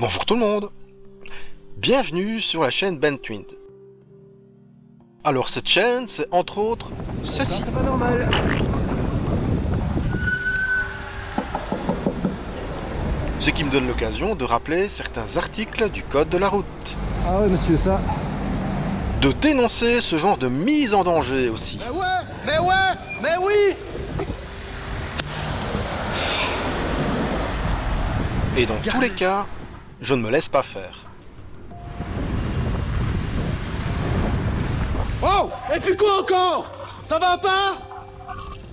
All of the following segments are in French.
Bonjour tout le monde. Bienvenue sur la chaîne Bentwind. Alors cette chaîne, c'est entre autres ceci. C'est pas normal. Ce qui me donne l'occasion de rappeler certains articles du code de la route. Ah ouais monsieur, ça. De dénoncer ce genre de mise en danger aussi. Mais oui. Et dans tous les cas, je ne me laisse pas faire. Oh, et puis quoi encore? Ça va pas?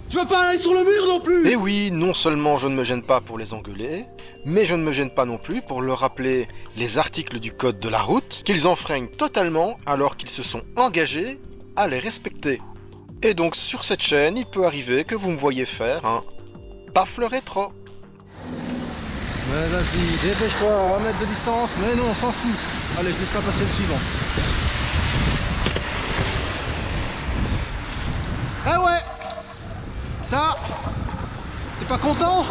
Tu veux pas aller sur le mur non plus? Et oui, non seulement je ne me gêne pas pour les engueuler, mais je ne me gêne pas non plus pour leur rappeler les articles du code de la route qu'ils enfreignent totalement alors qu'ils se sont engagés à les respecter. Et donc sur cette chaîne, il peut arriver que vous me voyez faire un paf le rétro. Mais vas-y, dépêche-toi, 1 mètre de distance, mais non, on s'en fout. Allez, je laisse pas passer le suivant. Eh ouais. Ça, t'es pas content?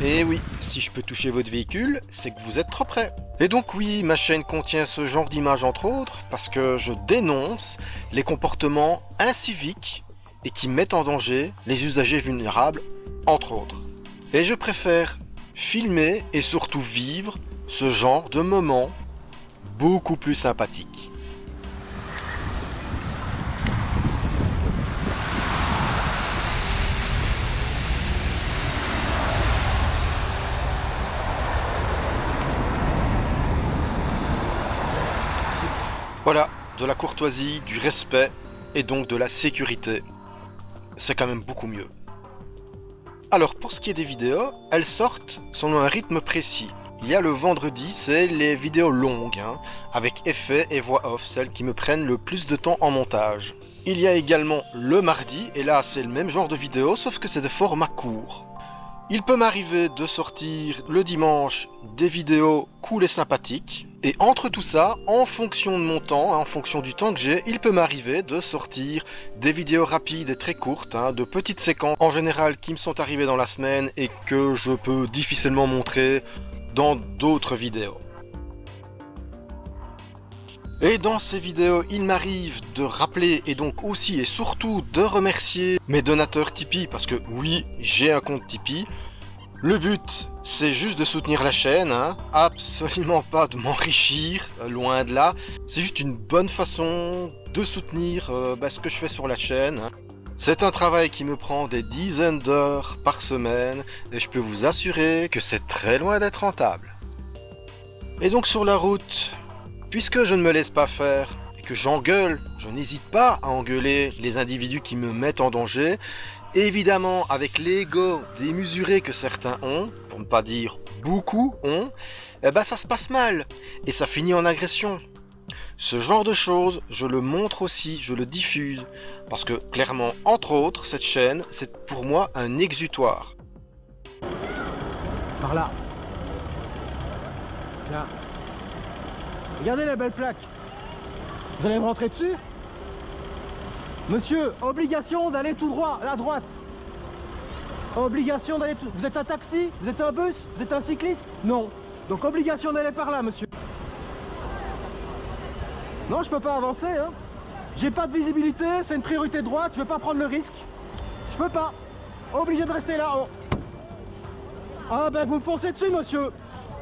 Et oui, si je peux toucher votre véhicule, c'est que vous êtes trop près. Et donc oui, ma chaîne contient ce genre d'images entre autres, parce que je dénonce les comportements inciviques et qui mettent en danger les usagers vulnérables, entre autres. Et je préfère filmer et surtout vivre ce genre de moments beaucoup plus sympathiques. Voilà, de la courtoisie, du respect et donc de la sécurité. C'est quand même beaucoup mieux. Alors pour ce qui est des vidéos, elles sortent selon un rythme précis. Il y a le vendredi, c'est les vidéos longues, avec effets et voix off, celles qui me prennent le plus de temps en montage. Il y a également le mardi, et là c'est le même genre de vidéo, sauf que c'est des formats courts. Il peut m'arriver de sortir le dimanche des vidéos cool et sympathiques. Et entre tout ça, en fonction de mon temps, en fonction du temps que j'ai, il peut m'arriver de sortir des vidéos rapides et très courtes, de petites séquences en général qui me sont arrivées dans la semaine et que je peux difficilement montrer dans d'autres vidéos. Et dans ces vidéos, il m'arrive de rappeler et donc aussi et surtout de remercier mes donateurs Tipeee parce que oui, j'ai un compte Tipeee. Le but, c'est juste de soutenir la chaîne, absolument pas de m'enrichir, loin de là. C'est juste une bonne façon de soutenir ce que je fais sur la chaîne. C'est un travail qui me prend des dizaines d'heures par semaine et je peux vous assurer que c'est très loin d'être rentable. Et donc sur la route, puisque je ne me laisse pas faire et que j'engueule, je n'hésite pas à engueuler les individus qui me mettent en danger. Évidemment, avec l'ego démesuré que certains ont, pour ne pas dire beaucoup ont, ça se passe mal et ça finit en agression. Ce genre de choses, je le montre aussi, je le diffuse, parce que clairement, entre autres, cette chaîne, c'est pour moi un exutoire. Par là. Là. Regardez la belle plaque. Vous allez me rentrer dessus? Monsieur, obligation d'aller tout droit, à droite. Obligation d'aller tout... Vous êtes un taxi? Vous êtes un bus? Vous êtes un cycliste? Non. Donc obligation d'aller par là, monsieur. Non, je peux pas avancer, J'ai pas de visibilité, c'est une priorité de droite, je vais pas prendre le risque. Je peux pas. Obligé de rester là-haut. Ah ben vous me foncez dessus, monsieur.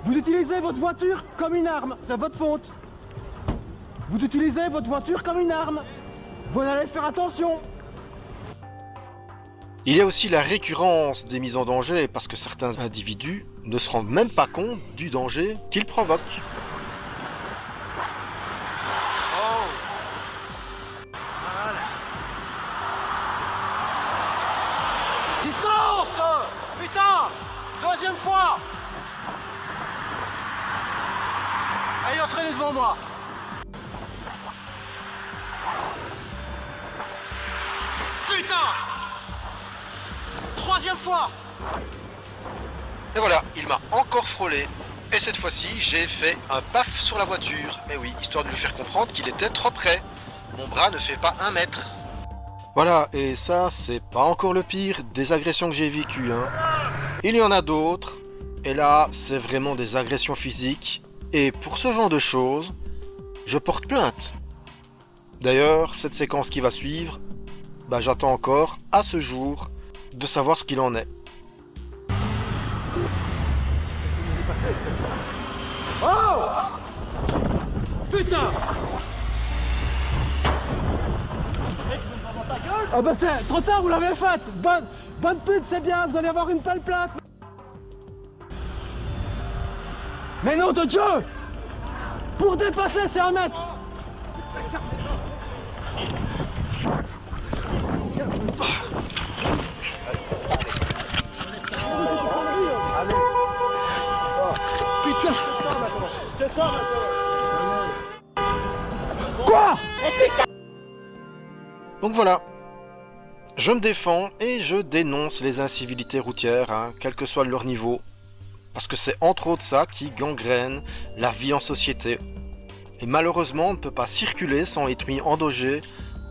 Vous utilisez votre voiture comme une arme, c'est votre faute. Vous utilisez votre voiture comme une arme. Vous allez faire attention. Il y a aussi la récurrence des mises en danger parce que certains individus ne se rendent même pas compte du danger qu'ils provoquent. Distance! Putain! Deuxième fois! Allez, freinez devant moi! Putain! Troisième fois! Et voilà, il m'a encore frôlé. Et cette fois-ci, j'ai fait un paf sur la voiture. Et oui, histoire de lui faire comprendre qu'il était trop près. Mon bras ne fait pas 1 mètre. Voilà, et ça, c'est pas encore le pire des agressions que j'ai vécues. Il y en a d'autres, Et là, c'est vraiment des agressions physiques. Et pour ce genre de choses, je porte plainte. D'ailleurs, cette séquence qui va suivre, bah, j'attends encore, à ce jour, de savoir ce qu'il en est. Oh putain! Ah bah c'est trop tard, vous l'avez faite. Bonne pub, c'est bien, vous allez avoir une belle plaque. Mais non de Dieu! Pour dépasser, c'est 1 mètre. Putain! Quoi? Donc voilà, je me défends et je dénonce les incivilités routières, hein, quel que soit leur niveau, parce que c'est entre autres ça qui gangrène la vie en société. Et malheureusement, on ne peut pas circuler sans être mis en danger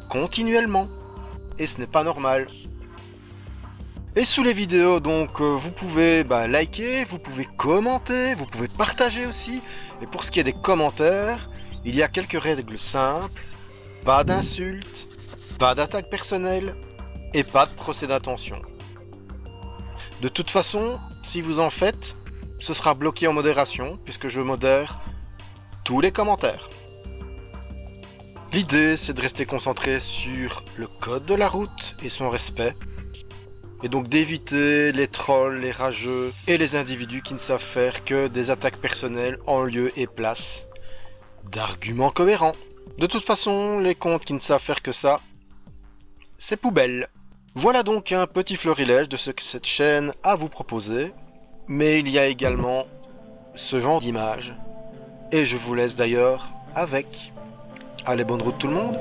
continuellement, et ce n'est pas normal. Et sous les vidéos, donc, vous pouvez liker, vous pouvez commenter, vous pouvez partager aussi. Et pour ce qui est des commentaires, il y a quelques règles simples, pas d'insultes, pas d'attaque personnelle et pas de procès d'intention. De toute façon, si vous en faites, ce sera bloqué en modération puisque je modère tous les commentaires. L'idée, c'est de rester concentré sur le code de la route et son respect, et donc d'éviter les trolls, les rageux et les individus qui ne savent faire que des attaques personnelles en lieu et place d'arguments cohérents. De toute façon, les comptes qui ne savent faire que ça, c'est poubelle. Voilà donc un petit florilège de ce que cette chaîne a à vous proposer, mais il y a également ce genre d'images, et je vous laisse d'ailleurs avec. Allez, bonne route tout le monde!